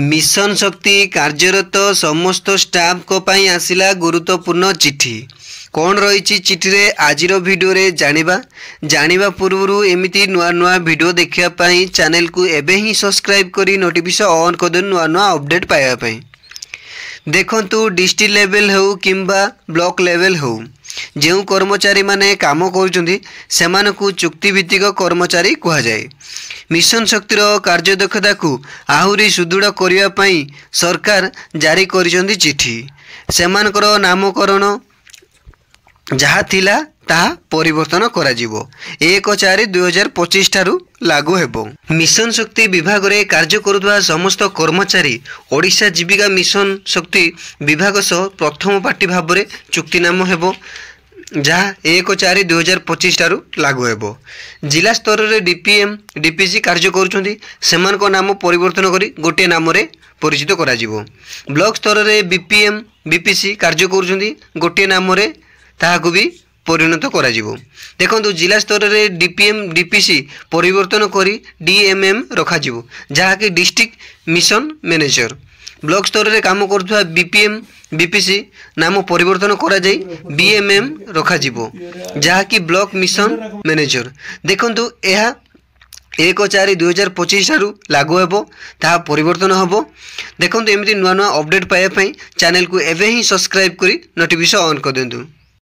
Mission शक्ति कार्यरत समस्त स्टाफ को पाई आसिला गुरुत्वपूर्ण चिठी। कौन रही चिठी रे आजिर वीडियो रे जानिबा पूर्व एमिति नुआ नुआ वीडियो देखिया पाई चैनल को एबे ही सब्सक्राइब करी नोटिफिकेशन ऑन कर देन नुआ नुआ अपडेट पाया पाई। देखंतु डिस्ट्रिक्ट लेवल हो किंबा ब्लॉक लेवल हो जो कर्मचारी माने काम करुचंदी सेमानकु चुक्तिभित्तिक कर्मचारी कहा जाए। मिशन शक्तिर कार्यदक्षता को आहुरी सुदृढ़ करने पाई सरकार जारी करिसंदी चिठी। सेमानकर नामकरण जहा थिला ताहा परिवर्तन करा जिवो 1/4/2025 ठारू लागू हेबो। मिशन शक्ति विभाग रे कार्य करुवा समस्त कर्मचारी ओडिशा जीविका मिशन शक्ति विभाग सह प्रथम पार्टी भाव में चुक्तिनाम हेबो जहाँ 1/4/2025 ठारू लागू हेबो। जिला स्तर रे डीपीएम डीपीसी कार्य करुछंती सेमानक नाम परिवर्तन करी गोटे नाम रे परिचित करा जिवो। ब्लॉक स्तर रे बीपीएम बीपीसी कार्य करुछंती गोटे नाम रे ताहाकु भी परिणत करा जिवो। देखंतु जिला स्तर रे डीपीएम डीपीसी परिवर्तन करी डीएमएम रखा जिवो जहाँ कि डिस्ट्रिक्ट मिशन मैनेजर। ब्लॉक स्तर रे काम करथुवा बीपीएम बीपीसी नाम परिवर्तन करा जाई बीएमएम रखा जिवो जहाँ कि ब्लॉक मिशन मैनेजर। देखंतु एहा 1/4/2025 ठारू लागू हेबो ताहा परिवर्तन हेबो। देखंतु एमिति नुआ नुआ अपडेट पाया पई चैनल को एबे ही सब्सक्राइब करी नोटिफिकेशन ऑन कर देंतु।